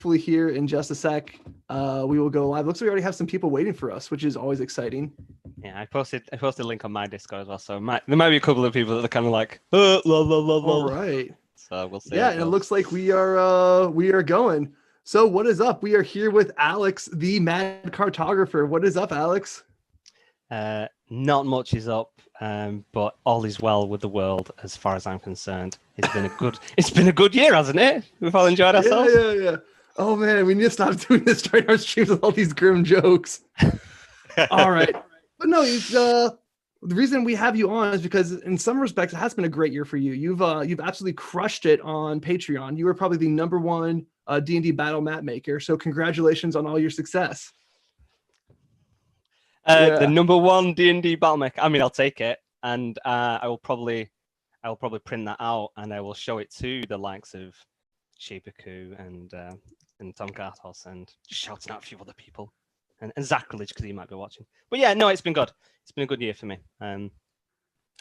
hopefully here in just a sec, we will go live. Looks like we already have some people waiting for us, which is always exciting. Yeah, I posted a link on my Discord as well, so there might be a couple of people that are kind of like, oh, la, la, la, la. All right. So we'll see. Yeah, and it looks like we are going. So what is up? We are here with Alex, the MAD Cartographer. What is up, Alex? Not much is up, but all is well with the world as far as I'm concerned. It's been a good year, hasn't it? We've all enjoyed ourselves. Yeah. Oh man, we need to stop doing this during our streams with all these grim jokes. All right, but no, the reason we have you on is because in some respects it has been a great year for you. You've absolutely crushed it on Patreon. You were probably the #1 D&D battle map maker. So congratulations on all your success. The #1 D&D battle mech. I mean, I'll take it, and I will probably print that out, and I will show it to the likes of Shibaku and Tom Gartos, and just shouting out a few other people, and Zach Ridge because he might be watching. But yeah, no, it's been good. It's been a good year for me. I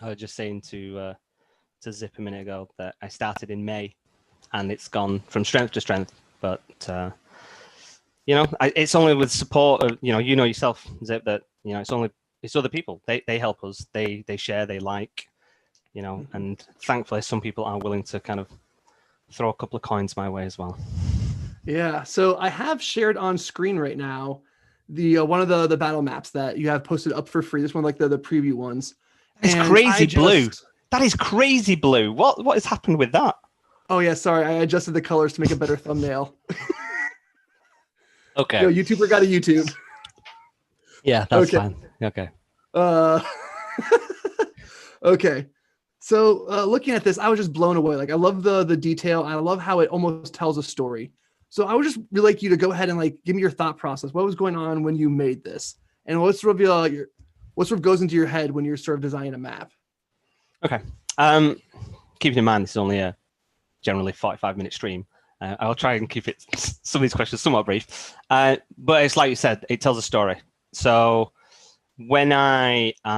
was just saying to Zip a minute ago that I started in May, and it's gone from strength to strength. But it's only with support of yourself, Zip, that it's other people. They help us. They share. They like. And thankfully, some people are willing to kind of throw a couple of coins my way as well. Yeah. So I have shared on screen right now the one of the battle maps that you have posted up for free. This one, like the preview ones. It's crazy blue. That is crazy blue. What has happened with that? Oh yeah, sorry. I adjusted the colors to make a better thumbnail. Okay. Yo, YouTuber got a YouTube. Yeah, that's fine. Okay. Okay. So looking at this, I was just blown away. Like I love the detail. I love how it almost tells a story. So I would just really like you to go ahead and like give me your thought process. What was going on when you made this, and what sort of goes into your head when you're sort of designing a map? Okay. Keeping in mind this is only a generally 45-minute stream, I'll try and keep some of these questions somewhat brief. But it's like you said, it tells a story. So when I'm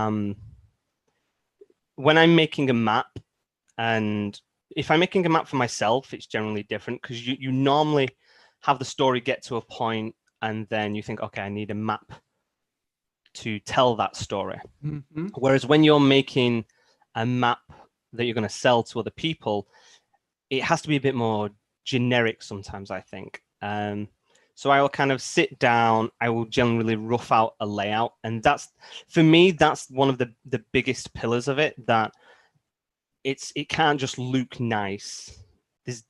making a map, and if I'm making a map for myself, it's generally different because you normally have the story get to a point and then you think, okay, I need a map to tell that story. Mm-hmm. Whereas when you're making a map that you're going to sell to other people, it has to be a bit more generic sometimes, I think. So I will kind of sit down, I will generally rough out a layout. And for me, that's one of the biggest pillars of it, that it can't just look nice. There's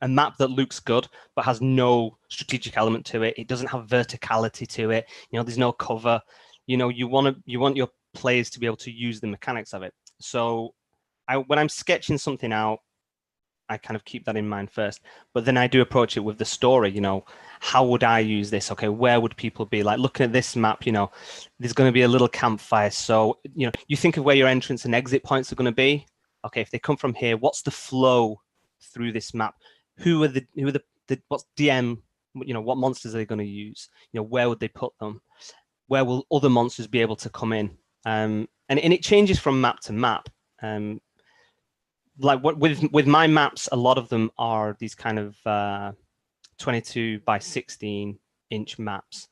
a map that looks good, but has no strategic element to it. It doesn't have verticality to it. There's no cover. You want your players to be able to use the mechanics of it. So when I'm sketching something out, I kind of keep that in mind first, but then I do approach it with the story. How would I use this? Okay, where would people be? Like looking at this map, there's going to be a little campfire. So, you think of where your entrance and exit points are going to be. Okay, if they come from here, what's the flow through this map? What's DM? What monsters are they going to use? Where would they put them? Where will other monsters be able to come in? And it changes from map to map. Like with my maps, a lot of them are these kind of 22 by 16 inch maps,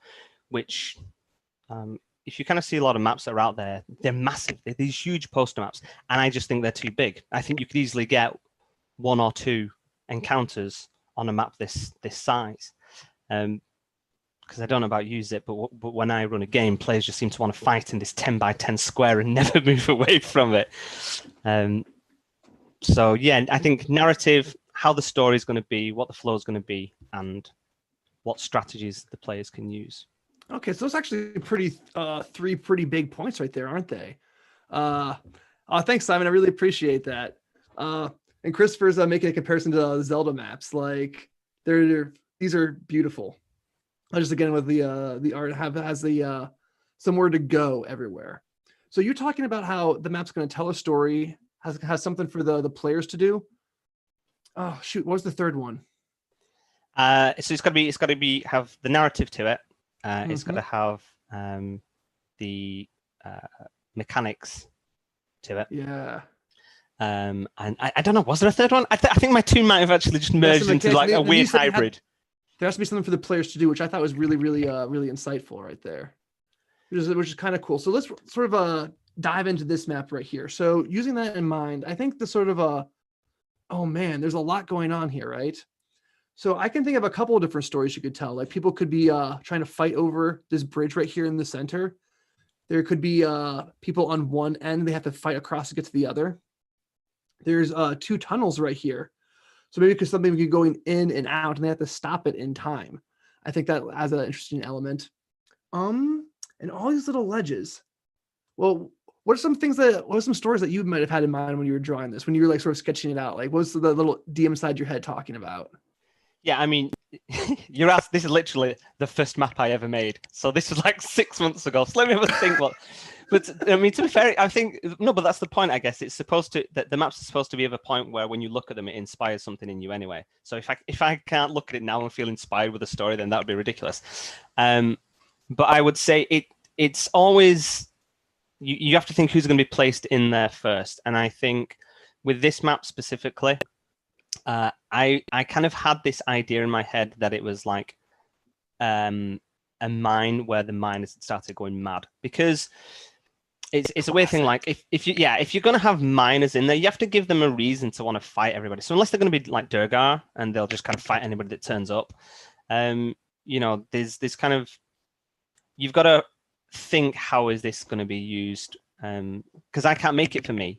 which if you kind of see a lot of maps that are out there, they're massive. They're these huge poster maps, and I just think they're too big. I think you could easily get 1 or 2 encounters on a map this size. Because I don't know about you, Zip, but when I run a game, players just seem to want to fight in this 10 by 10 square and never move away from it. So yeah, I think narrative, how the story is going to be, what the flow is going to be, and what strategies the players can use. Okay, so it's actually three pretty big points right there, aren't they? Thanks, Simon. I really appreciate that. And Christopher's making a comparison to the Zelda maps. Like these are beautiful. Just again with the art has the somewhere to go everywhere. So you're talking about how the map's going to tell a story, has something for the players to do. Oh shoot, what was the third one? So it's got to have the narrative to it. It's got to have the mechanics to it. Yeah. And I don't know, was there a third one? I think my two might have actually just merged into like a weird hybrid. there has to be something for the players to do, which I thought was really, really, really insightful right there, which is kind of cool. So let's sort of dive into this map right here. So using that in mind, I think the sort of oh man, there's a lot going on here, right? So I can think of a couple of different stories you could tell. Like people could be trying to fight over this bridge right here in the center. There could be people on one end, they have to fight across to get to the other. There's 2 tunnels right here. So maybe because something could be going in and out and they have to stop it in time. I think that adds an interesting element. And all these little ledges. Well, what are some stories that you might have had in mind when you were drawing this, when you were like sort of sketching it out? Like what's the little DM inside your head talking about? Yeah, I mean, you're asked. This is literally the first map I ever made. So this was like 6 months ago. So let me have a think. What? But I mean, to be fair, I think no. But that's the point. I guess it's supposed to. That the maps are supposed to be of a point where when you look at them, it inspires something in you anyway. So if I can't look at it now and feel inspired with a story, then that would be ridiculous. But I would say it's always you have to think who's going to be placed in there first. And I think with this map specifically. I kind of had this idea in my head that it was like a mine where the miners started going mad, because it's a weird thing. Like if you're gonna have miners in there, you have to give them a reason to want to fight everybody. So unless they're gonna be like Durgar and they'll just kind of fight anybody that turns up, there's this kind of, you've got to think, how is this going to be used? Because I can't make it for me.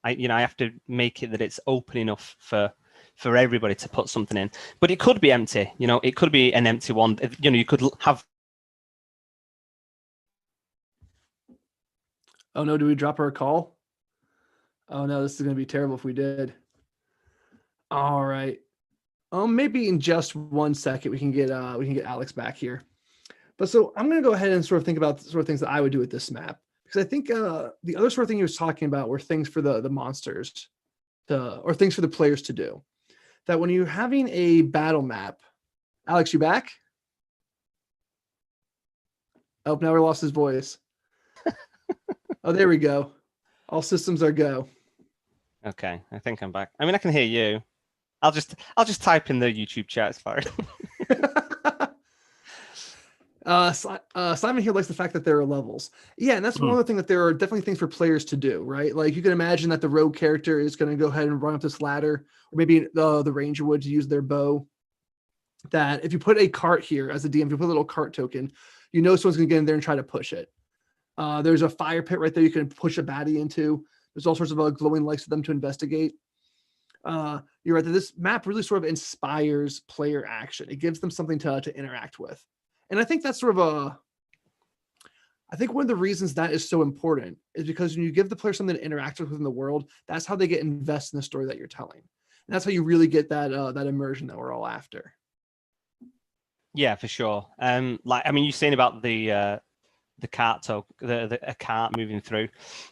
I have to make it that it's open enough for everybody to put something in. But it could be empty. It could be an empty one. You could have. Oh no, do we drop our call? Oh no, this is going to be terrible if we did. All right. Maybe in just 1 second we can get Alex back here. But so I'm going to go ahead and sort of think about the sort of things that I would do with this map, because I think the other sort of thing he was talking about were things for the monsters, or things for the players to do. That when you're having a battle map, Alex, you back? Oh, now we lost his voice. Oh, there we go. All systems are go. Okay, I think I'm back. I mean, I can hear you. I'll just type in the YouTube chat. It's fine. Simon here likes the fact that there are levels. Yeah, and that's one other thing, that there are definitely things for players to do, right? Like you can imagine that the rogue character is going to go ahead and run up this ladder, or maybe the ranger would, to use their bow. That if you put a cart here as a DM, if you put a little cart token, someone's going to get in there and try to push it. There's a fire pit right there you can push a baddie into. There's all sorts of glowing lights for them to investigate. You're right that this map really sort of inspires player action. It gives them something to interact with. And I think that's sort of I think one of the reasons that is so important is because when you give the player something to interact with within the world, that's how they get invested in the story that you're telling. And that's how you really get that immersion that we're all after. Yeah, for sure. You're saying about the cart a cart moving through.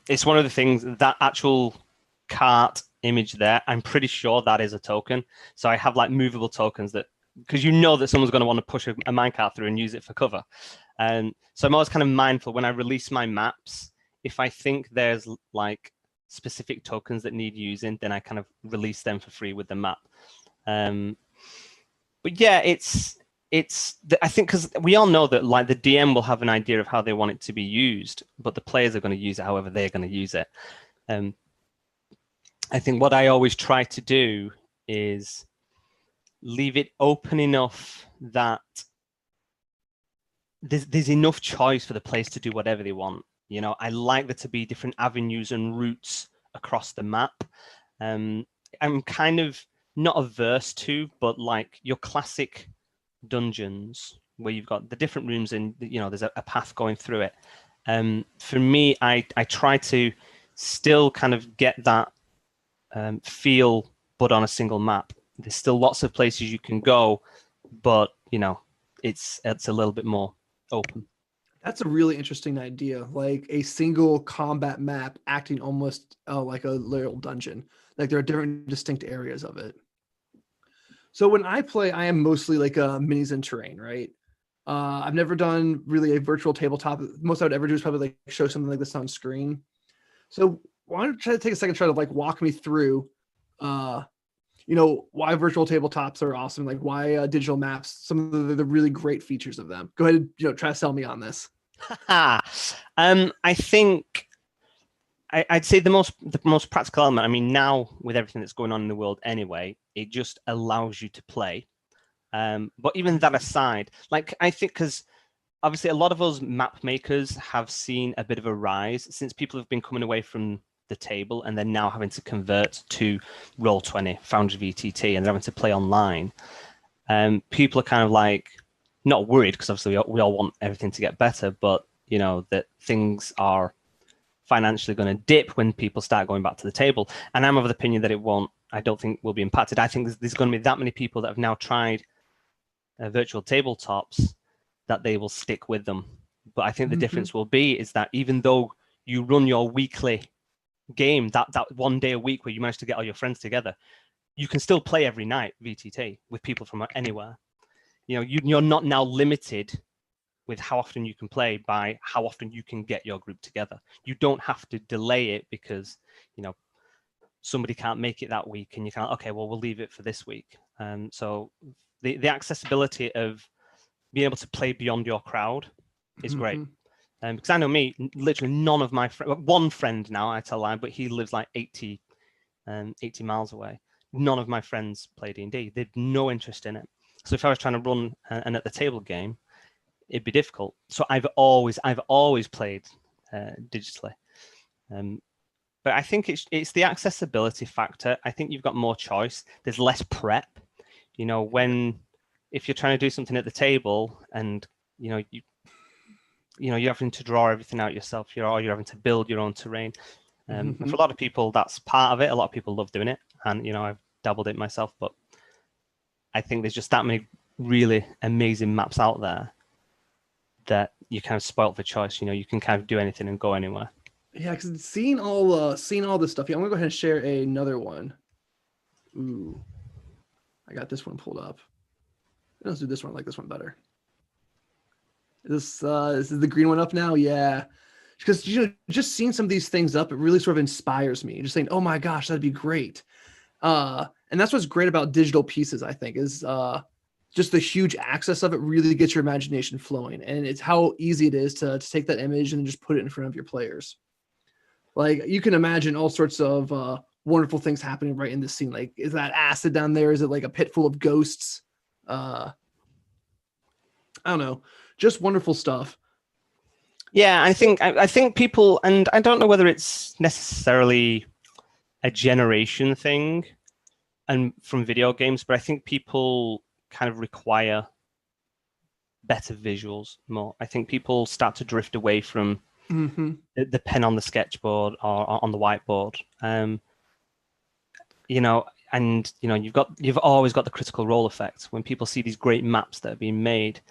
It's one of the things, that actual cart image there, I'm pretty sure that is a token. So I have like movable tokens that, because that someone's going to want to push a minecart through and use it for cover. And so I'm always kind of mindful when I release my maps, if I think there's like specific tokens that need using, then I kind of release them for free with the map. But yeah, I think because we all know that like the DM will have an idea of how they want it to be used, but the players are going to use it however they're going to use it. I think what I always try to do is leave it open enough that there's enough choice for the players to do whatever they want. I like there to be different avenues and routes across the map. I'm kind of not averse to, but like your classic dungeons where you've got the different rooms and there's a path going through it. For me, I try to still kind of get that feel, but on a single map. There's still lots of places you can go, but it's a little bit more open. That's a really interesting idea, like a single combat map acting almost like a little dungeon. Like there are different distinct areas of it. So when I play, I am mostly like minis and terrain, right? I've never done really a virtual tabletop. Most I would ever do is probably like show something like this on screen. So why don't you try to take a second, try to like walk me through why virtual tabletops are awesome, like why digital maps, some of the really great features of them. Go ahead and try to sell me on this. I think I'd say the most practical element. I mean, now with everything that's going on in the world anyway, it just allows you to play. But even that aside, like I think because obviously a lot of us map makers have seen a bit of a rise since people have been coming away from the table and they're now having to convert to Roll20, Foundry VTT, and they're having to play online. People are kind of like not worried because obviously we all want everything to get better, but that things are financially going to dip when people start going back to the table. And I'm of the opinion that it won't. I don't think will be impacted. I think there's going to be that many people that have now tried virtual tabletops that they will stick with them. But I think the difference will be is that even though you run your weekly game, that 1 day a week where you manage to get all your friends together, you can still play every night VTT with people from anywhere. You're not now limited with how often you can play by how often you can get your group together. You don't have to delay it because somebody can't make it that week and you can't, okay, well, we'll leave it for this week. So the accessibility of being able to play beyond your crowd is great. Because I know me, literally none of my friends, one friend now, I tell lie, but he lives like 80 miles away. None of my friends play D&D. They had no interest in it. So if I was trying to run an at the table game, it'd be difficult. So I've always played digitally. But I think it's the accessibility factor. I think you've got more choice. There's less prep. If you're trying to do something at the table and you're having to draw everything out yourself, you're having to build your own terrain. And for a lot of people, that's part of it. A lot of people love doing it, and I've dabbled it myself. But I think there's just that many really amazing maps out there that you kind of spoiled for choice. You can kind of do anything and go anywhere. Yeah, because seeing all this stuff. Yeah, I'm gonna go ahead and share another one. Ooh, I got this one pulled up. Let's do this one. I like this one better. This is the green one up now. Yeah, because just seeing some of these things up, it really sort of inspires me. Just saying, oh my gosh, that'd be great. And that's what's great about digital pieces. I think is just the huge access of it really gets your imagination flowing, and it's how easy it is to take that image and just put it in front of your players. Like you can imagine all sorts of wonderful things happening right in this scene. Like, is that acid down there? Is it like a pit full of ghosts? I don't know, just wonderful stuff. Yeah, I think people, and I don't know whether it's necessarily a generation thing and from video games, but I think people kind of require better visuals more. I think people start to drift away from the pen on the sketchboard or on the whiteboard. And you've always got the critical role effect when people see these great maps that are being made.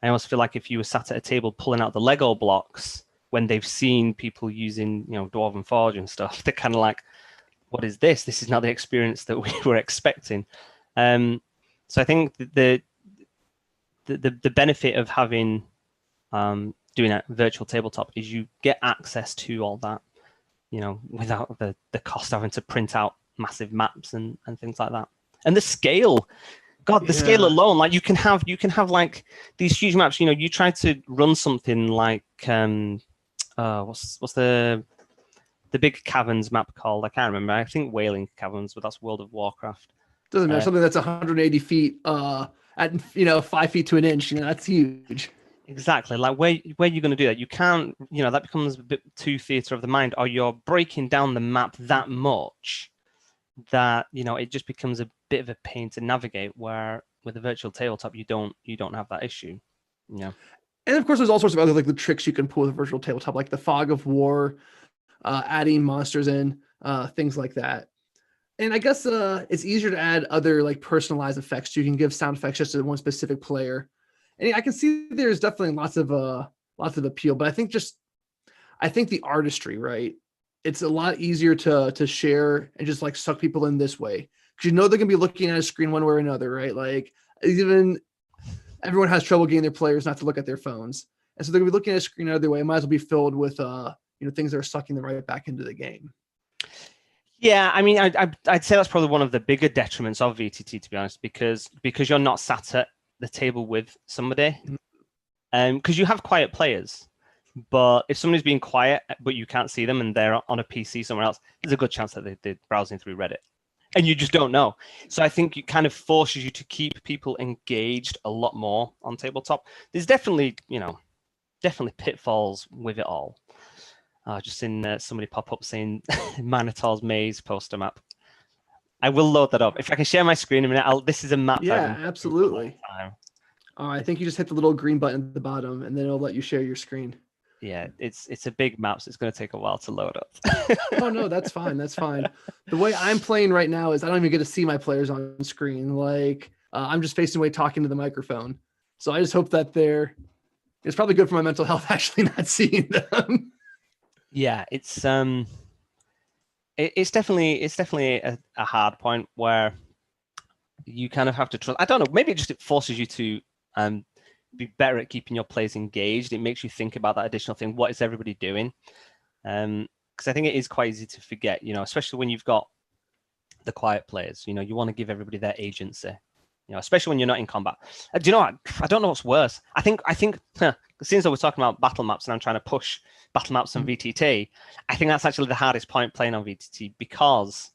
I almost feel like if you were sat at a table pulling out the Lego blocks when they've seen people using Dwarven Forge and stuff, they're kind of like, what is this? This is not the experience that we were expecting. So I think the benefit of having doing a virtual tabletop is you get access to all that, without the cost of having to print out massive maps and things like that. And the scale, the scale alone, like you can have like these huge maps. You try to run something like what's the big caverns map called? I can't remember. I think Wailing Caverns, but that's World of Warcraft. Doesn't matter. Something that's 180 feet at 5 feet to an inch. That's huge. Exactly. Like where you're going to do that? You can't. That becomes a bit too theater of the mind, or you're breaking down the map that much that it just becomes a bit of a pain to navigate. Where with a virtual tabletop, you don't have that issue. Yeah. And of course, there's all sorts of other like the tricks you can pull with a virtual tabletop, like the fog of war, adding monsters in, things like that. And I guess it's easier to add other like personalized effects. You can give sound effects just to one specific player. And I can see there's definitely lots of appeal, but I think the artistry, right? It's a lot easier to share and just like suck people in this way because they're gonna be looking at a screen one way or another, right? Like even everyone has trouble getting their players not to look at their phones, and so they're gonna be looking at a screen another way. It might as well be filled with things that are sucking them right back into the game. Yeah, I mean, I'd say that's probably one of the bigger detriments of VTT, to be honest, because you're not sat at the table with somebody, because you have quiet players, but if somebody's being quiet but you can't see them and they're on a PC somewhere else, there's a good chance that they're browsing through Reddit, and you just don't know. So I think it kind of forces you to keep people engaged a lot more on tabletop. There's definitely, definitely pitfalls with it all. Just seen somebody pop up saying Minotaur's Maze poster map. I will load that up. If I can share my screen in a minute, this is a map. Yeah, absolutely. I think you just hit the little green button at the bottom, and then it'll let you share your screen. Yeah, it's a big map, so it's going to take a while to load up. Oh, no, that's fine. That's fine. The way I'm playing right now is I don't even get to see my players on screen. Like, I'm just facing away talking to the microphone. So I just hope that it's probably good for my mental health actually not seeing them. Yeah, it's definitely a hard point where you kind of have to trust. I don't know, maybe it forces you to be better at keeping your players engaged. It makes you think about that additional thing. What is everybody doing? Because I think it is quite easy to forget, especially when you've got the quiet players. You want to give everybody their agency. Especially when you're not in combat. Do you know what? I don't know what's worse. I think since we're talking about battle maps and I'm trying to push battle maps on VTT, I think that's actually the hardest point playing on VTT, because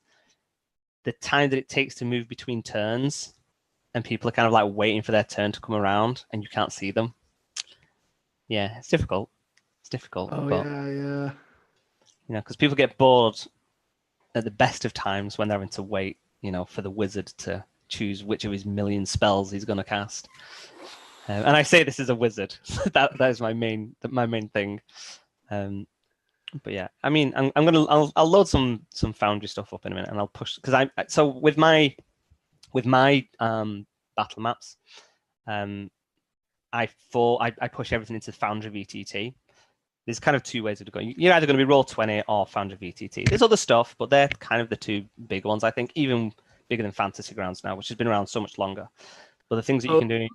the time that it takes to move between turns and people are kind of like waiting for their turn to come around and you can't see them. Yeah, it's difficult. Oh, but, yeah. Because people get bored at the best of times when they're having to wait, for the wizard to choose which of his million spells he's going to cast. And I say this as a wizard. that is my main thing. But yeah, I mean, I'll load some Foundry stuff up in a minute, and I'll push, because so with my battle maps, I push everything into Foundry VTT. There's kind of two ways of going. You're either going to be Roll20 or Foundry VTT. There's other stuff, but they're kind of the two big ones, I think, even bigger than Fantasy Grounds now, which has been around so much longer. But the things that you can do.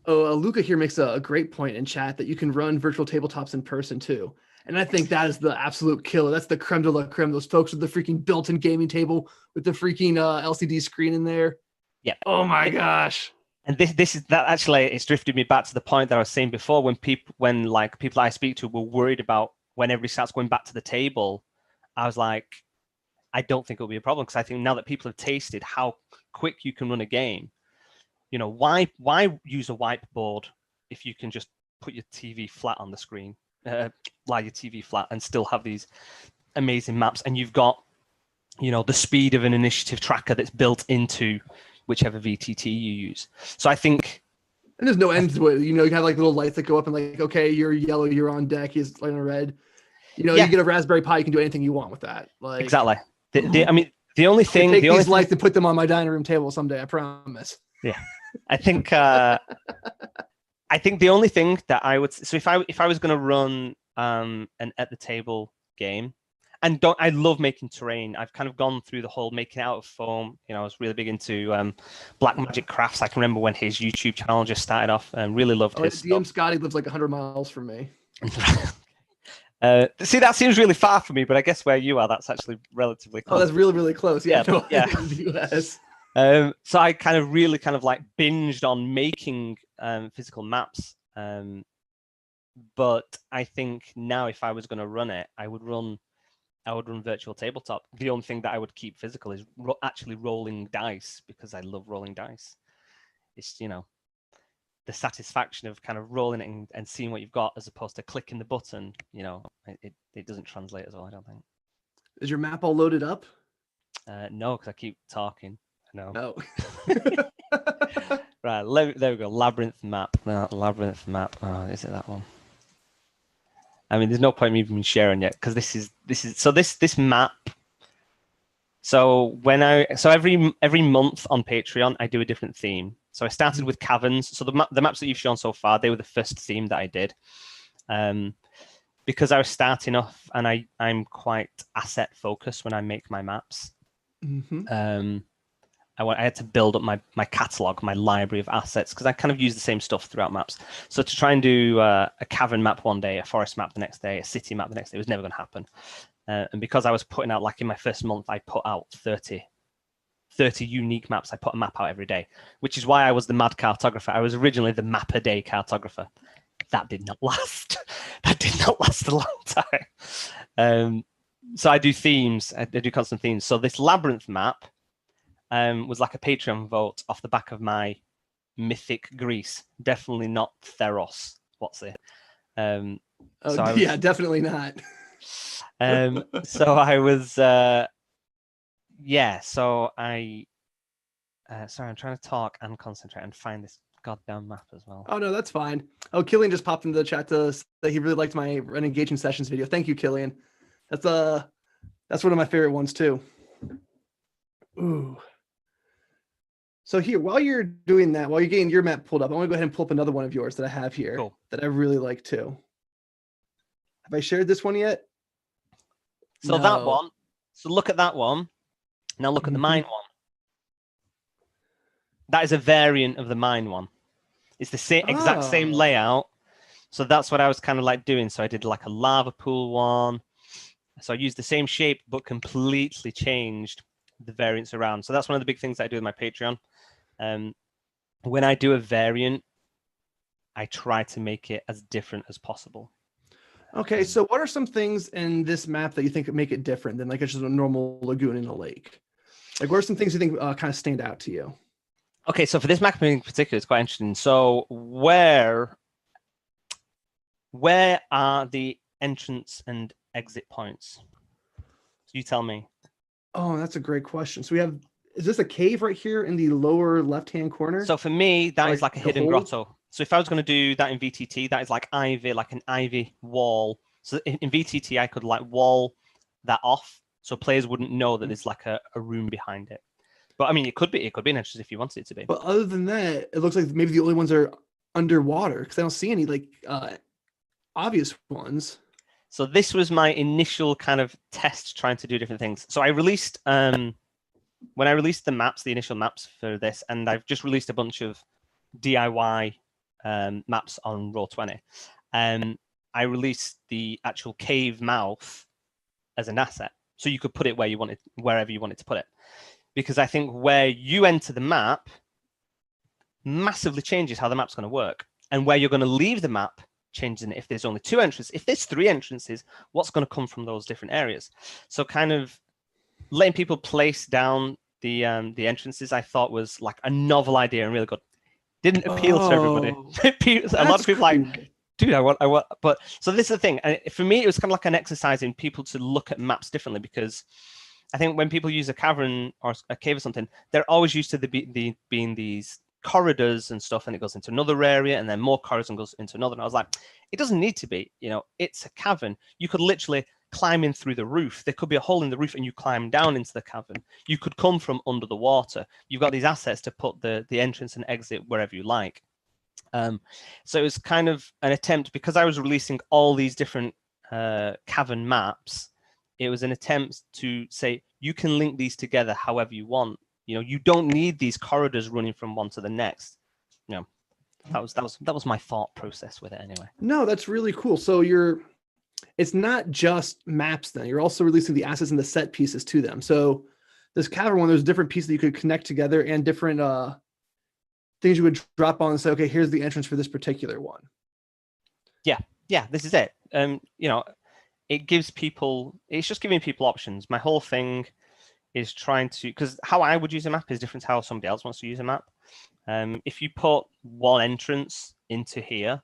Luca here makes a great point in chat that you can run virtual tabletops in person too. And I think that is the absolute killer. That's the creme de la creme. Those folks with the freaking built-in gaming table with the freaking LCD screen in there. Yeah. Oh my gosh. And this is that actually, it's drifted me back to the point that I was saying before, when people I speak to were worried about when everybody starts going back to the table. I was like, I don't think it'll be a problem, because I think now that people have tasted how quick you can run a game, why use a whiteboard if you can just put your TV flat on the screen, lie your TV flat, and still have these amazing maps, and you've got, the speed of an initiative tracker that's built into whichever VTT you use. So I think, and there's no end to it. You have like little lights that go up and like, okay, you're yellow, you're on deck, he's light on red. You get a Raspberry Pi, you can do anything you want with that. Like, exactly. I mean, the only thing, take these lights and put them on my dining room table someday, I promise. Yeah, I think the only thing that I would, so if I was going to run an at the table game, and I love making terrain. I've kind of gone through the whole making out of foam. I was really big into Black Magic Crafts. I can remember when his YouTube channel just started off, and really loved his DM Scotty lives like 100 miles from me. See, that seems really far for me, but I guess where you are, that's actually relatively close. Oh, that's really, really close. Yeah. Yeah. The US. So I kind of really like binged on making physical maps. But I think now if I was going to run it, I would run virtual tabletop. The only thing that I would keep physical is actually rolling dice, because I love rolling dice. It's, the satisfaction of kind of rolling it and seeing what you've got, as opposed to clicking the button, it doesn't translate as well, I don't think. Is your map all loaded up? No, because I keep talking. No. No. Right, there we go. Labyrinth map. No, Labyrinth map. Oh, is it that one? I mean, there's no point in me even sharing yet, because this map. So every month on Patreon, I do a different theme. So I started with caverns. So the maps that you've shown so far, they were the first theme that I did, because I was starting off, and I'm quite asset focused when I make my maps. Mm-hmm. I had to build up my catalog, my library of assets, because I kind of use the same stuff throughout maps. So to try and do a cavern map one day, a forest map the next day, a city map the next day, was never going to happen. And because I was putting out, like in my first month, I put out 30 unique maps. I put a map out every day, which is why I was the MAD Cartographer. I was originally the map a day cartographer. That did not last. That did not last a long time. So I do themes. I do constant themes. So this labyrinth map was like a Patreon vote off the back of my mythic Greece. Definitely not Theros. What's it? Yeah, definitely not. So I was, yeah. So I, sorry, I'm trying to talk and concentrate and find this goddamn map as well. Oh no, that's fine. Oh, Killian just popped into the chat to say he really liked my engaging sessions video. Thank you, Killian. That's one of my favorite ones too. Ooh. So here, while you're doing that, while you're getting your map pulled up, I want to go ahead and pull up another one of yours that I have here that I really like too. Have I shared this one yet? So that one. So look at that one. Now look at the mine one. That is a variant of the mine one. It's the same exact same layout. So that's what I was kind of like doing. So I did like a lava pool one. So I used the same shape, but completely changed the variants around. So that's one of the big things that I do with my Patreon. When I do a variant, I try to make it as different as possible. Okay, so what are some things in this map that you think make it different than like it's just a normal lagoon in a lake? Like, what are some things you think kind of stand out to you? Okay, so for this map in particular, it's quite interesting. So where are the entrance and exit points? So you tell me. Oh, that's a great question. So is this a cave right here in the lower left-hand corner? So for me, that is like a hidden grotto. So if I was going to do that in VTT, that is like ivy, like an ivy wall. So in VTT, I could like wall that off, so players wouldn't know that there's like a room behind it. But I mean, it could be an entrance if you wanted it to be. But other than that, it looks like maybe the only ones are underwater because I don't see any like obvious ones. So this was my initial kind of test trying to do different things. So I released when I released the maps, the initial maps for this, and I've just released a bunch of DIY maps on Roll20. I released the actual cave mouth as an asset, so you could put it wherever you wanted to put it. Because I think where you enter the map massively changes how the map's going to work, and where you're going to leave the map changes it. If there's only 2 entrances, if there's 3 entrances, what's going to come from those different areas? So kind of letting people place down the entrances, I thought was like a novel idea and really good. Didn't appeal to everybody. A lot of people like, dude, I want. But so this is the thing. And for me, it was kind of like an exercise in people to look at maps differently, because I think when people use a cavern or a cave or something, they're always used to being these corridors and stuff, and it goes into another area, and then more corridors and goes into another. And I was like, it doesn't need to be. It's a cavern. You could literally climb in through the roof. There could be a hole in the roof, and you climb down into the cavern. You could come from under the water. You've got these assets to put the entrance and exit wherever you like. So it was kind of an attempt, because I was releasing all these different cavern maps. It was an attempt to say you can link these together however you want. You don't need these corridors running from one to the next. That was my thought process with it anyway. No, that's really cool. So it's not just maps then. You're also releasing the assets and the set pieces to them. So this cavern one, there's different pieces that you could connect together and different things you would drop on and say, okay, here's the entrance for this particular one. Yeah, this is it. It's just giving people options. My whole thing is trying to, because how I would use a map is different to how somebody else wants to use a map. If you put one entrance into here,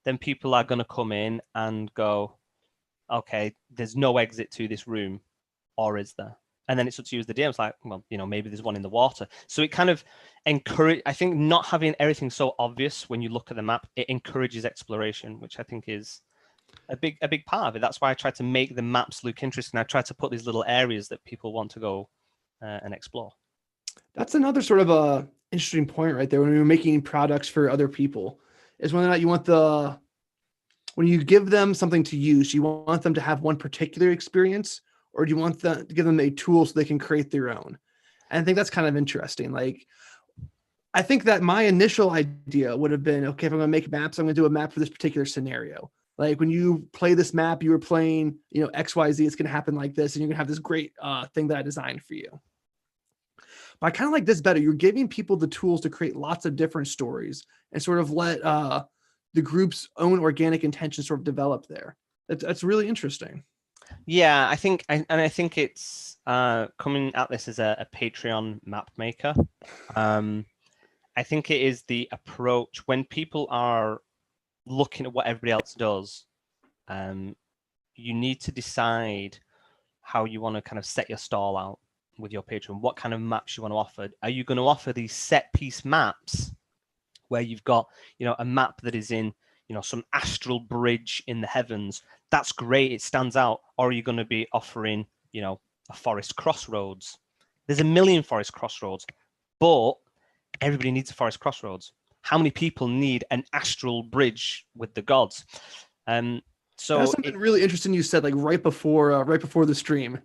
then people are going to come in and go, okay, there's no exit to this room, or is there? And then it's up to you as the DM. It's like, well, maybe there's one in the water. So it kind of I think not having everything so obvious when you look at the map, it encourages exploration, which I think is a big part of it. That's why I try to make the maps look interesting. I try to put these little areas that people want to go and explore. That's another sort of a interesting point right there when you're making products for other people, is whether or not you want when you give them something to use, you want them to have one particular experience, or do you want to give them a tool so they can create their own? And I think that's kind of interesting. Like, I think that my initial idea would have been, okay, if I'm going to make maps, I'm going to do a map for this particular scenario. Like when you play this map, you were playing, you know, XYZ, it's going to happen like this. And you're going to have this great thing that I designed for you. But I kind of like this better. You're giving people the tools to create lots of different stories and sort of let the group's own organic intention sort of develop there. That's really interesting. Yeah, I think it's coming at this as a Patreon map maker. I think it is the approach when people are looking at what everybody else does. You need to decide how you want to kind of set your stall out with your Patreon. What kind of maps you want to offer? Are you going to offer these set piece maps where you've got, you know, a map that is in, you know, some astral bridge in the heavens? That's great, it stands out. Or are you going to be offering, you know, a forest crossroads? There's a million forest crossroads, but everybody needs a forest crossroads. How many people need an astral bridge with the gods? So that's something really interesting you said, like right before the stream.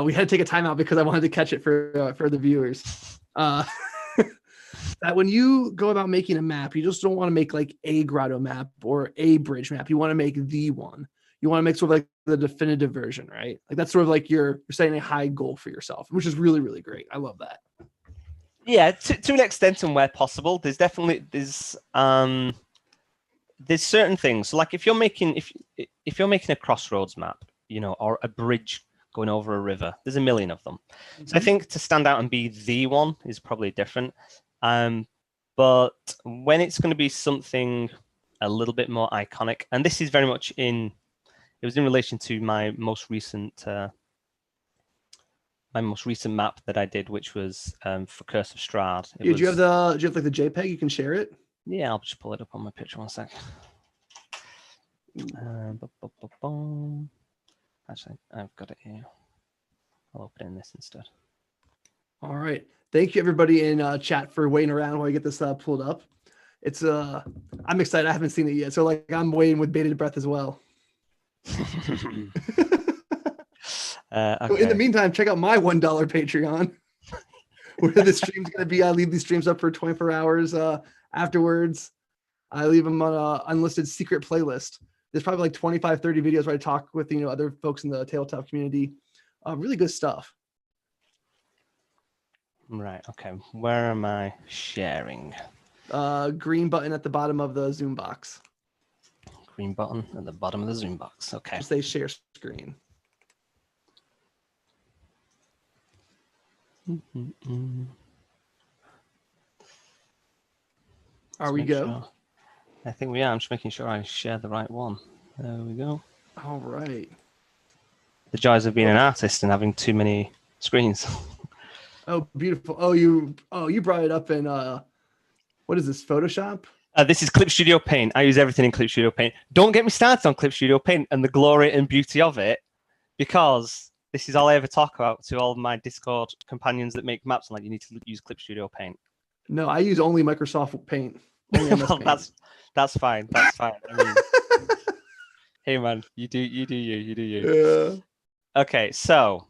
We had to take a timeout because I wanted to catch it for the viewers. That when you go about making a map, you just don't want to make like a grotto map or a bridge map. You want to make the one. You want to make sort of like the definitive version, right? Like that's sort of like you're setting a high goal for yourself, which is really, really great. I love that. Yeah, to an extent and where possible. There's certain things. So like if you're making a crossroads map, you know, or a bridge going over a river, there's a million of them. Mm-hmm. So I think to stand out and be the one is probably different. But when it's going to be something a little bit more iconic, and this is very much it was in relation to my most recent map that I did, which was for Curse of Strahd. Do you have like the JPEG? You can share it? Yeah, I'll just pull it up on my picture one sec. Actually, I've got it here. I'll open it in this instead. All right. Thank you, everybody in chat, for waiting around while I get this pulled up. It's I'm excited. I haven't seen it yet, so like I'm waiting with bated breath as well. Okay. So in the meantime, check out my $1 Patreon, where the stream's going to be. I leave these streams up for 24 hours afterwards. I leave them on an unlisted secret playlist. There's probably like 25, 30 videos where I talk with, you know, other folks in the tabletop community. Really good stuff. Right. Okay. Where am I sharing? Green button at the bottom of the Zoom box. Green button at the bottom of the Zoom box. Okay. Just say share screen. Are we go? Sure. I think we are. I'm just making sure I share the right one. There we go. All right. The joys of being an artist and having too many screens. Oh, beautiful. Oh, you brought it up in what is this, Photoshop? This is Clip Studio Paint. I use everything in Clip Studio Paint. Don't get me started on Clip Studio Paint and the glory and beauty of it, because this is all I ever talk about to all of my Discord companions that make maps. I'm like, you need to use Clip Studio Paint. No, I use only Microsoft Paint. Only well, Paint. That's fine. That's fine. I mean, hey man, you do you. Yeah. Okay, so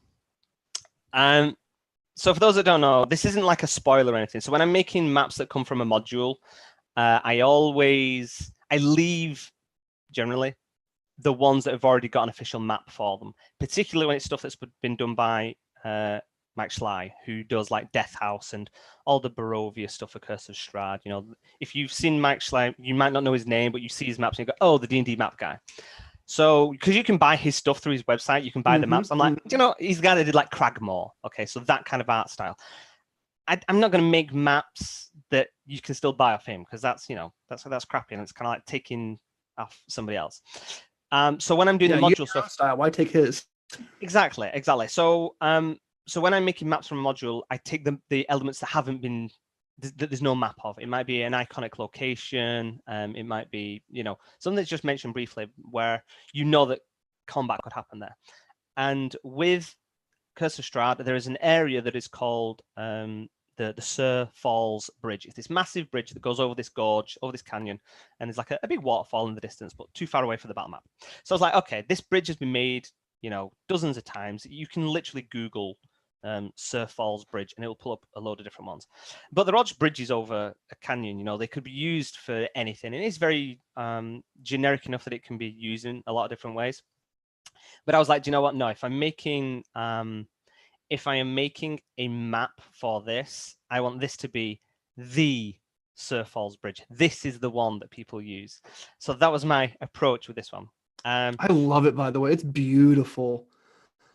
so for those that don't know, this isn't like a spoiler or anything. So when I'm making maps that come from a module, I leave generally the ones that have already got an official map for them, particularly when it's stuff that's been done by Mike Schley, who does like Death House and all the Barovia stuff for Curse of Strahd. You know, if you've seen Mike Schley, you might not know his name, but you see his maps and you go, oh, the D&D map guy. So, because you can buy his stuff through his website, you can buy the maps. I'm like, you know, he's the guy that did like Cragmore. Okay, so that kind of art style. I'm not going to make maps that you can still buy off him, because that's, you know, that's crappy, and it's kind of like taking off somebody else. So when I'm doing the module stuff, style, why take his? Exactly. So so when I'm making maps from a module, I take the elements that haven't been, that there's no map of. It might be an iconic location. It might be, you know, something that's just mentioned briefly where you know that combat could happen there. And with Curse of Strahd, there is an area that is called the Sir Falls Bridge. It's this massive bridge that goes over this gorge, over this canyon, and there's like a big waterfall in the distance, but too far away for the battle map. So I was like, okay, this bridge has been made, you know, dozens of times. You can literally Google Surf Falls Bridge, and it will pull up a load of different ones. But they're all just bridges over a canyon. You know, they could be used for anything, and it's very generic enough that it can be used in a lot of different ways. But I was like, do you know what? No, if I'm making if I am making a map for this, I want this to be the Surf Falls Bridge. This is the one that people use. So that was my approach with this one. I love it, by the way. It's beautiful.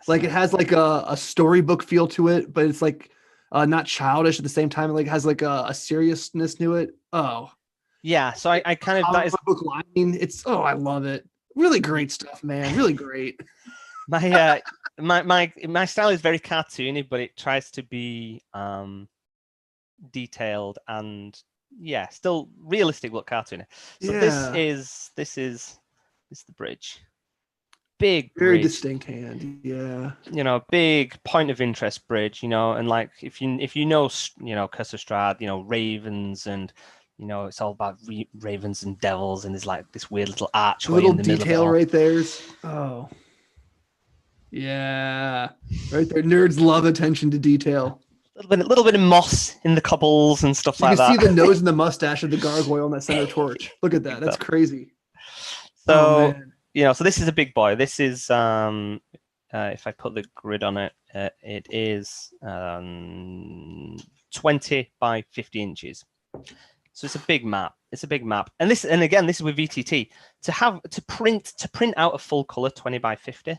Like it has like a storybook feel to it, but it's like not childish at the same time. It like has like a seriousness to it. Oh, yeah. So I kind of, that is book line. It's, oh, I love it. Really great stuff, man. Really great. My style is very cartoony, but it tries to be detailed and still realistic look cartoony. So this is the bridge. Big very bridge. Distinct hand. Yeah. You know, big point of interest bridge, you know, and like if you know, Curse of Strahd, you know, ravens, and you know, it's all about ravens and devils, and there's like this weird little archway little in the middle detail of it right there's. Oh. Yeah. Right there. Nerds love attention to detail. A little bit of moss in the cobbles and stuff like that. You can see the nose and the mustache of the gargoyle on that center torch. Look at that. That's crazy. So, you know, so this is a big boy. This is, if I put the grid on it, it is 20 by 50 inches. So it's a big map. It's a big map. And again, this is with VTT. To print out a full color 20 by 50.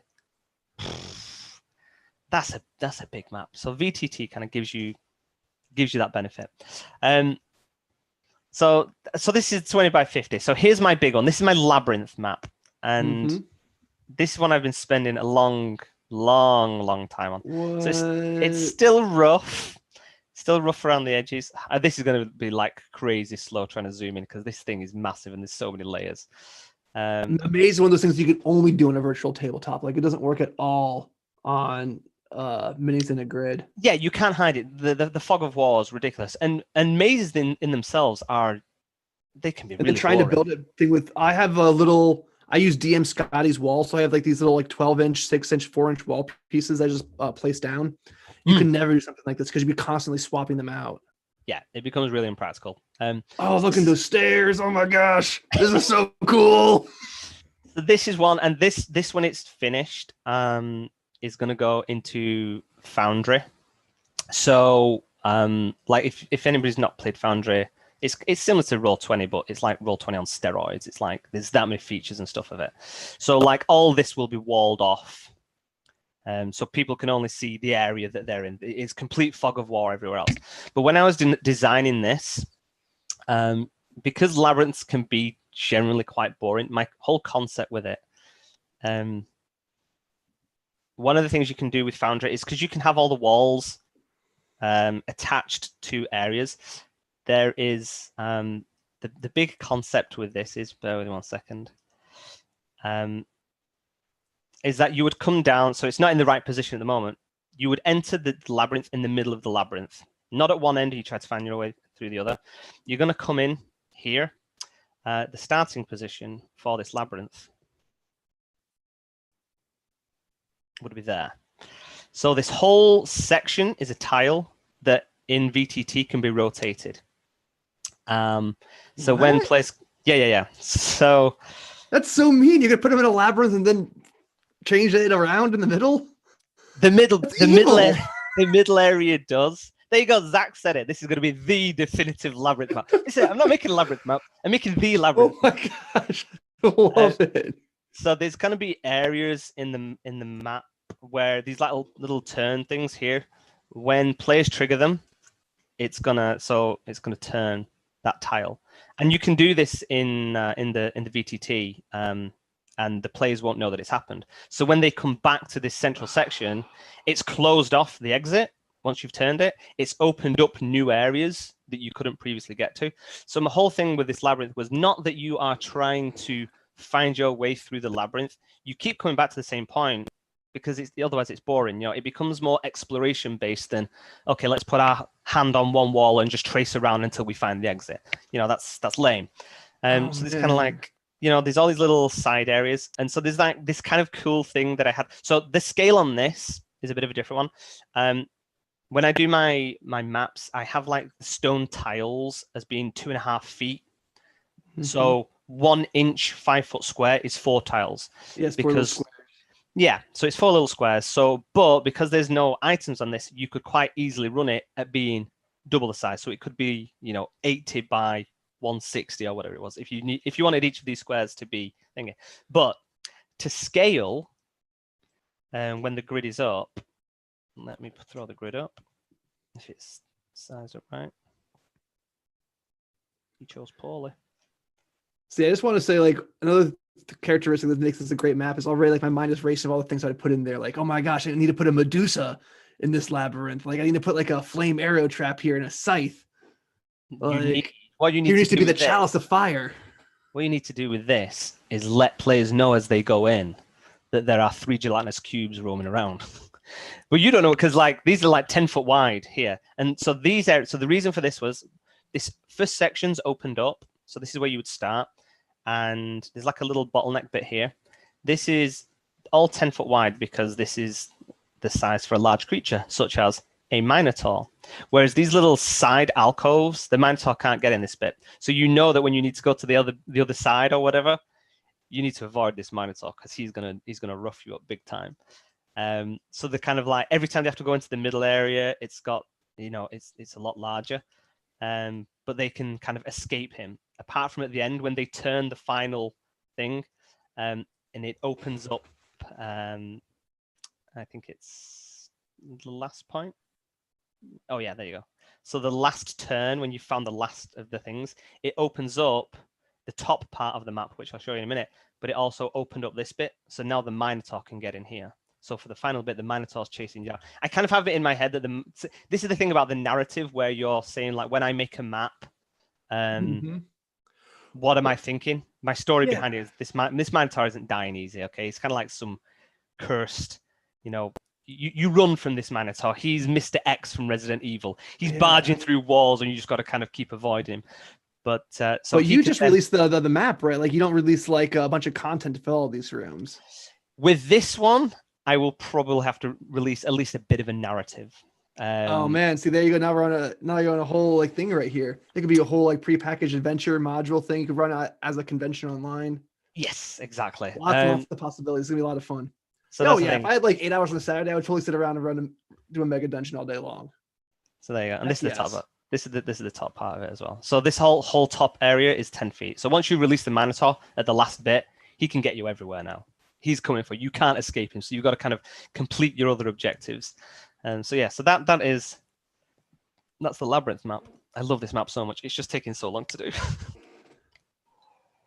That's a big map. So VTT kind of gives you that benefit. So this is 20 by 50. So here's my big one. This is my labyrinth map, and this one I've been spending a long time on. What? So it's still rough around the edges. This is going to be like crazy slow trying to zoom in because this thing is massive and there's so many layers. Amazing, one of those things you can only do on a virtual tabletop. Like it doesn't work at all on minis in a grid. Yeah, you can't hide it. The fog of war is ridiculous, and mazes in themselves they can be really they're trying boring. to build a thing with. I use DM Scotty's wall, so I have like these little like 12-inch, 6-inch, 4-inch wall pieces I just place down. You can never do something like this because you'd be constantly swapping them out. Yeah, it becomes really impractical. Oh, look at those stairs! Oh my gosh, this is so cool. So this is one, and this when it's finished is going to go into Foundry. So like if anybody's not played Foundry, it's similar to Roll20, but it's like Roll20 on steroids. It's like there's that many features and stuff of it. So like all this will be walled off. So people can only see the area that they're in. It's complete fog of war everywhere else. But when I was designing this, because labyrinths can be generally quite boring, my whole concept with it, one of the things you can do with Foundry is because you can have all the walls attached to areas. There is the big concept with this is, bear with me 1 second, is that you would come down, so it's not in the right position at the moment. You would enter the labyrinth in the middle of the labyrinth, not at one end. You try to find your way through the other. You're going to come in here. The starting position for this labyrinth would be there. So this whole section is a tile that in VTT can be rotated. So what? when players, yeah. So that's so mean. You could put them in a labyrinth and then change it around in the middle. The middle area does. There you go. Zach said it. This is going to be the definitive labyrinth map. Listen, I'm not making a labyrinth map. I'm making the labyrinth. Oh my gosh, I love it. So there's going to be areas in the map where these little turn things here, when players trigger them, it's gonna turn that tile, and you can do this in the VTT, and the players won't know that it's happened. So when they come back to this central section, it's closed off the exit. Once you've turned it, it's opened up new areas that you couldn't previously get to. So my whole thing with this labyrinth was not that you are trying to find your way through the labyrinth. You keep coming back to the same point because otherwise it's boring. You know, it becomes more exploration based than, okay, let's put our hand on one wall and just trace around until we find the exit. You know, that's lame. So there's kind of like, you know, there's all these little side areas. And so there's like this kind of cool thing that I had. So the scale on this is a bit of a different one. when I do my maps, I have like stone tiles as being 2.5 feet. So 1 inch 5 foot square is 4 tiles. Yes, four little because squares. yeah, so it's 4 little squares. So, but because there's no items on this, you could quite easily run it at being double the size. So it could be, 80 by 160 or whatever it was. If you wanted each of these squares to be thingy, but to scale, when the grid is up, let me throw the grid up. If it's sized up right, he chose poorly. See, I just want to say, like, another characteristic that makes this a great map is already, like, my mind is racing of all the things I'd put in there. Like, oh my gosh, I need to put a Medusa in this labyrinth. Like, I need to put like a flame arrow trap here and a scythe. Like, What you need here to needs to do be the with this, chalice of fire. what you need to do with this is let players know as they go in that there are 3 gelatinous cubes roaming around. But you don't know, because like these are like 10 foot wide here. And so these are, so the reason for this was this first section's opened up. So this is where you would start. And there's like a little bottleneck bit here. This is all 10 foot wide because this is the size for a large creature, such as a Minotaur. Whereas these little side alcoves, the Minotaur can't get in this bit. So you know that when you need to go to the other side or whatever, you need to avoid this Minotaur because he's gonna rough you up big time. So the kind of like every time they have to go into the middle area, it's got, it's a lot larger. But they can kind of escape him. Apart from at the end when they turn the final thing, and it opens up. I think it's the last point. Oh yeah, there you go. So the last turn, when you found the last of the things, it opens up the top part of the map, which I'll show you in a minute. But it also opened up this bit, so now the Minotaur can get in here. So for the final bit, the Minotaur's chasing you down. I kind of have it in my head that this is the thing about the narrative where you're saying, like, when I make a map, what am I thinking? My story behind it is this Minotaur isn't dying easy, okay? It's kind of like some cursed, you run from this Minotaur. He's Mr. X from Resident Evil. He's barging through walls, and you just got to kind of keep avoiding him. But you just released the map, right? Like, you don't release like a bunch of content to fill all these rooms. With this one, I will probably have to release at least a bit of a narrative. Oh man, see, there you go. Now you're on a whole like thing right here. It could be a whole like prepackaged adventure module thing. You could run as a convention online. Yes, exactly. Lots of possibilities. It's gonna be a lot of fun. So if I had like 8 hours on a Saturday, I would totally sit around and do a mega dungeon all day long. So there you go. And this is the top. This is the top part of it as well. So this whole top area is 10 feet. So once you release the Minotaur at the last bit, he can get you everywhere now. He's coming for you. You can't escape him. So you've got to kind of complete your other objectives. So that's the Labyrinth map. I love this map so much. It's just taking so long to do.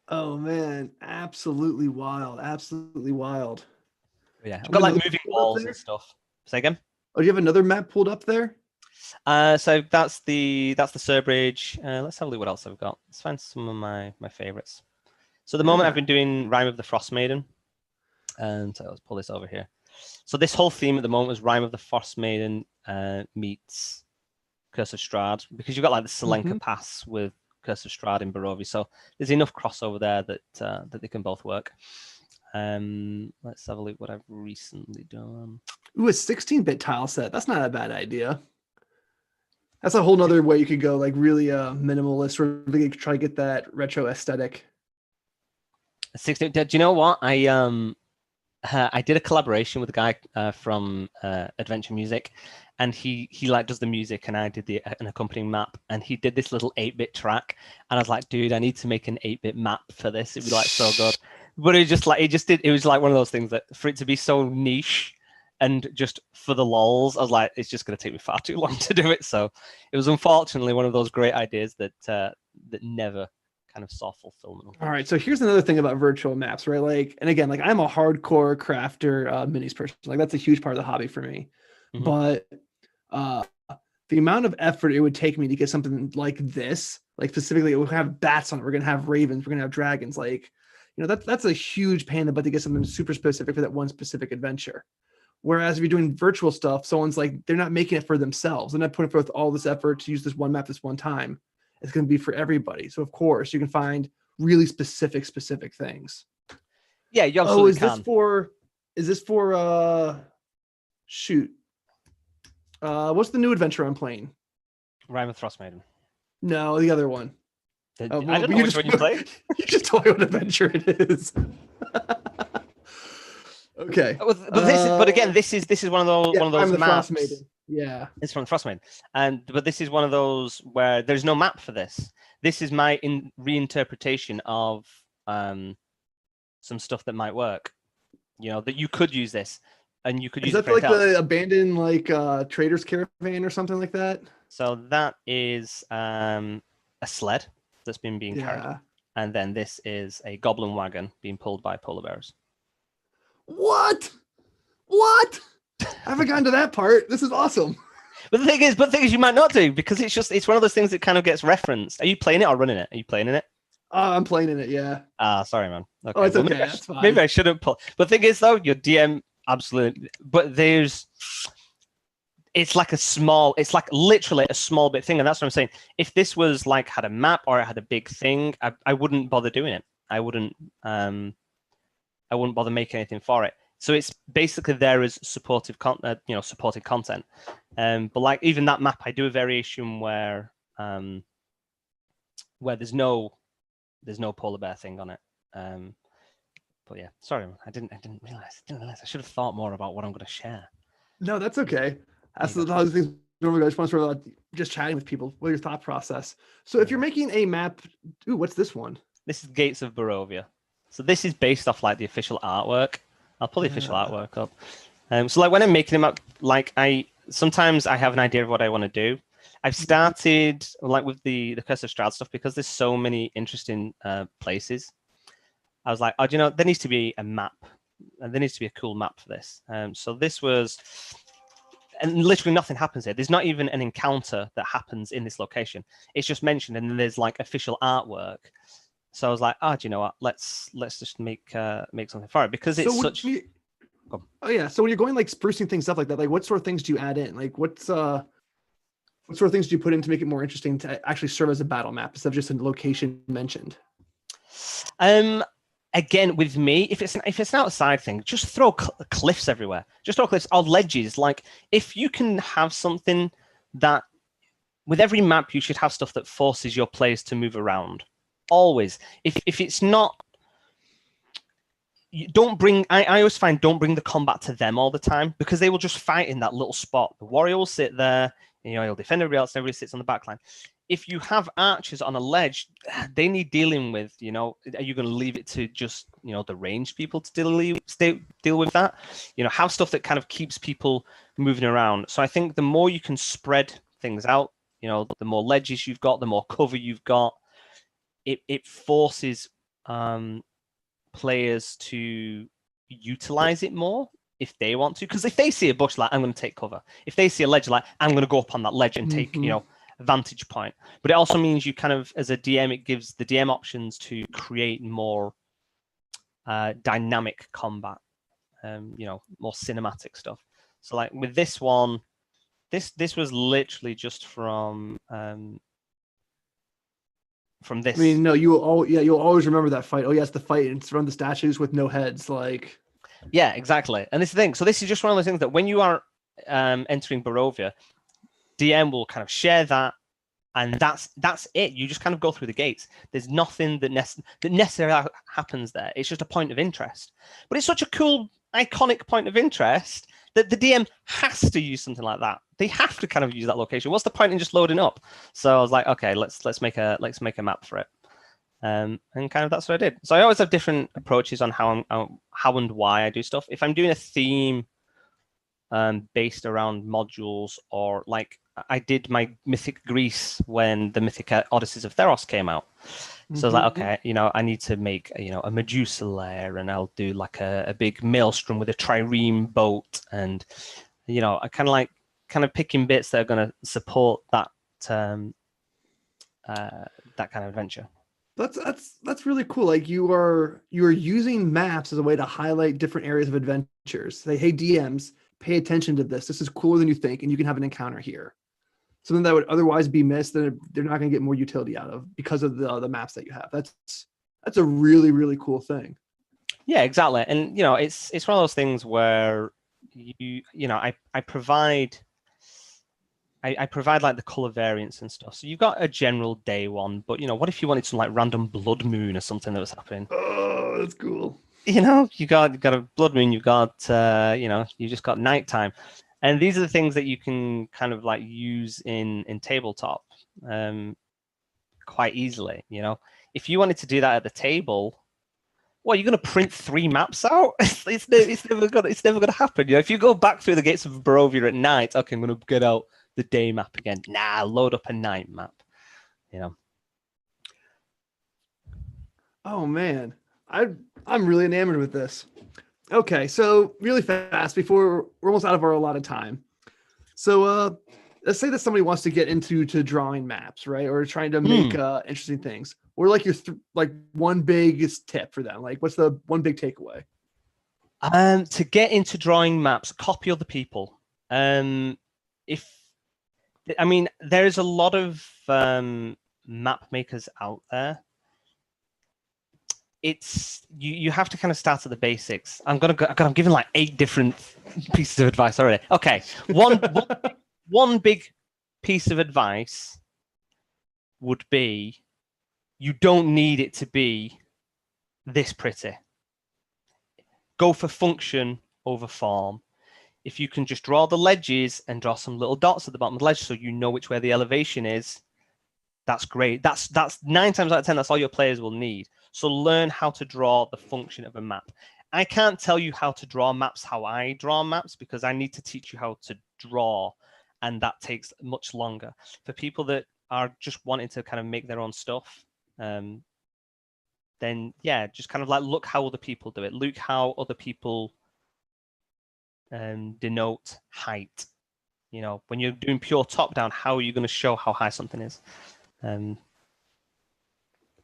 Oh man, absolutely wild. Absolutely wild. Yeah, I've got like moving walls and stuff. Say again? Oh, do you have another map pulled up there? So that's the Surbridge. Let's have a look what else I've got. Let's find some of my favorites. So at the moment I've been doing Rime of the Frost Maiden. And so let's pull this over here. So this whole theme at the moment was Rime of the Frost Maiden meets Curse of Strahd, because you've got like the Selenka Pass with Curse of Strahd in Barovia. So there's enough crossover there that they can both work. Let's have a look what I've recently done. Ooh, a 16-bit tile set. That's not a bad idea. That's a whole nother way you could go, like really minimalist, or really try to get that retro aesthetic. 16. Do you know what? I did a collaboration with a guy from Adventure Music, and he like does the music, and I did an accompanying map, and he did this little 8-bit track, and I was like, dude, I need to make an 8-bit map for this. It'd be like so good. But it was like one of those things that for it to be so niche and just for the lols, I was like, it's just going to take me far too long to do it. So it was unfortunately one of those great ideas that never kind of saw fulfillment. All right, so here's another thing about virtual maps, right? Like, and again, like I'm a hardcore crafter minis person. Like that's a huge part of the hobby for me. But the amount of effort it would take me to get something like this, like specifically, it would have bats on it. We're gonna have ravens. We're gonna have dragons. Like, that's a huge pain in the butt to get something super specific for that one specific adventure. Whereas if you're doing virtual stuff, someone's like, they're not making it for themselves. They're not putting forth all this effort to use this one map this one time. It's going to be for everybody. So of course you can find really specific things. Yeah, you absolutely can. Is this for shoot. What's the new adventure I'm playing? Rhyme of Frostmaiden. No, the other one. I Well, don't know you which just one you play. you just told me what adventure it is. Okay. But again, this is one of Yeah, those I'm the Frost maps. Maiden. Yeah. It's from Frostmaiden, but this is one of those where there's no map for this. This is my reinterpretation of some stuff that might work. That you could use this, and you could Is use it that for like anything else. the abandoned traders caravan or something like that? So that is a sled that's being carried, Yeah. and then this is a goblin wagon being pulled by polar bears. What? What? I haven't gotten to that part. This is awesome. But the thing is, you might not do because it's one of those things that kind of gets referenced. Are you playing it or running it? Are you playing in it? I'm playing in it. Yeah. Sorry, man. Okay. Oh, it's well, okay. maybe That's fine. maybe I shouldn't pull. But the thing is, though, your DM absolutely. But it's like literally a small bit thing, and that's what I'm saying. If this was like had a map or it had a big thing, I wouldn't bother doing it. I wouldn't bother making anything for it. So it's basically there as supported content. But like even that map, I do a variation where there's no polar bear thing on it. But yeah, sorry, I didn't realize. I should have thought more about what I'm going to share. No, that's okay. That's the other things. Normally, I just want to sort of just chatting with people. What your thought process? So, if you're making a map, what's this one? This is Gates of Barovia. So this is based off like the official artwork. I'll pull the official artwork up. So like when I'm making them up, like sometimes I have an idea of what I want to do. I've started like with the Curse of Strahd stuff because there's so many interesting places. I was like, oh, there needs to be a map, and there needs to be a cool map for this. So this was, and literally nothing happens here. There's not even an encounter that happens in this location. It's just mentioned, and then there's like official artwork. So I was like, oh, do you know what? Let's just make something for it because it's such. Oh yeah. So when you're going like sprucing things up like that, like what sort of things do you add in? Like what sort of things do you put in to make it more interesting to actually serve as a battle map instead of just a location mentioned? Again, with me, if it's an outside thing, just throw cliffs everywhere. Just throw cliffs or ledges. Like if you can have something that, with every map, you should have stuff that forces your players to move around. Always. If it's not, don't bring. I always find don't bring the combat to them all the time because they will just fight in that little spot. The warrior will sit there. He'll defend everybody else. Everybody sits on the back line. If you have archers on a ledge, they need dealing with. Are you going to leave it to just the ranged people to deal with that? Have stuff that kind of keeps people moving around. So I think the more you can spread things out, the more ledges you've got, the more cover you've got. It forces players to utilize it more if they want to. Because if they see a bush, like I'm going to take cover. If they see a ledge, like I'm going to go up on that ledge and take vantage point. But it also means you kind of, as a DM, it gives the DM options to create more dynamic combat, more cinematic stuff. So like with this one, this was literally just from this. I mean, no, you'll always remember that fight. Oh yes, the fight. It's around the statues with no heads. Like, yeah, exactly. And this is the thing. So this is just one of those things that when you are entering Barovia, DM will kind of share that, and that's it. You just kind of go through the gates. There's nothing that necessarily happens there. It's just a point of interest. But it's such a cool, iconic point of interest that the DM has to use something like that. They have to kind of use that location. What's the point in just loading up? So I was like, okay, let's make a map for it. And kind of that's what I did. So I always have different approaches on how and why I do stuff. If I'm doing a theme based around modules, or like I did my Mythic Greece when the Mythic Odysseys of Theros came out. So I was like, okay, I need to make a Medusa lair, and I'll do like a big maelstrom with a trireme boat, and I kind of picking bits that are going to support that kind of adventure. That's really cool. Like you are using maps as a way to highlight different areas of adventures. Say, hey DMs, pay attention to this. This is cooler than you think, and you can have an encounter here. Something that would otherwise be missed, that they're not going to get more utility out of because of the maps that you have. That's a really, really cool thing. Yeah, exactly. And it's one of those things where I provide I provide like the color variants and stuff. So you've got a general day one, but what if you wanted some like random blood moon or something that was happening? Oh, that's cool. You got a blood moon, you got you just got nighttime. And these are the things that you can kind of like use in tabletop quite easily. If you wanted to do that at the table, well, you're going to print 3 maps out. It's never gonna happen. If you go back through the gates of Barovia at night, okay, I'm going to get out the day map again. Nah, load up a night map. Oh man, I'm really enamored with this. Okay, so really fast before we're almost out of our allotted time. So let's say that somebody wants to get into drawing maps, right? Or trying to make interesting things. Or like your like one biggest tip for them. Like what's the one big takeaway? To get into drawing maps, copy other people. There's a lot of map makers out there. It's you have to kind of start at the basics. I'm giving like 8 different pieces of advice already. Okay, one big piece of advice would be you don't need it to be this pretty. Go for function over form. If you can just draw the ledges and draw some little dots at the bottom of the ledge so you know which way the elevation is, that's great. That's 9 times out of 10, that's all your players will need. So learn how to draw the function of a map. I can't tell you how to draw maps how I draw maps because I need to teach you how to draw, and that takes much longer. For people that are just wanting to kind of make their own stuff, then yeah, just kind of like look how other people do it. Look how other people denote height. When you're doing pure top down, how are you going to show how high something is?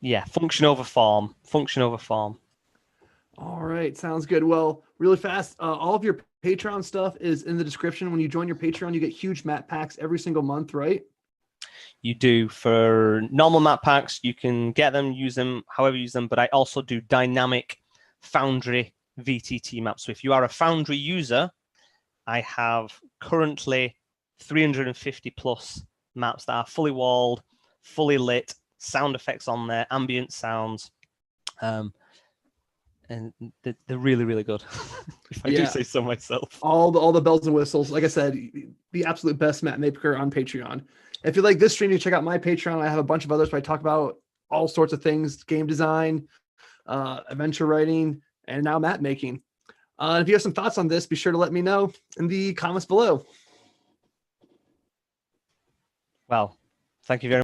Yeah, function over form. Function over form. All right, sounds good. Well, really fast, all of your Patreon stuff is in the description. When you join your Patreon, you get huge map packs every single month, right? You do. For normal map packs, you can get them, use them, however you use them, but I also do dynamic Foundry VTT maps. So if you are a Foundry user, I have currently 350 plus maps that are fully walled, fully lit, sound effects on there, ambient sounds, and they're really, really good. If I do say so myself. All the bells and whistles. Like I said, the absolute best map maker on Patreon. If you like this stream, you check out my Patreon. I have a bunch of others where I talk about all sorts of things: game design, adventure writing, and now map making. If you have some thoughts on this, be sure to let me know in the comments below. Well, thank you very much.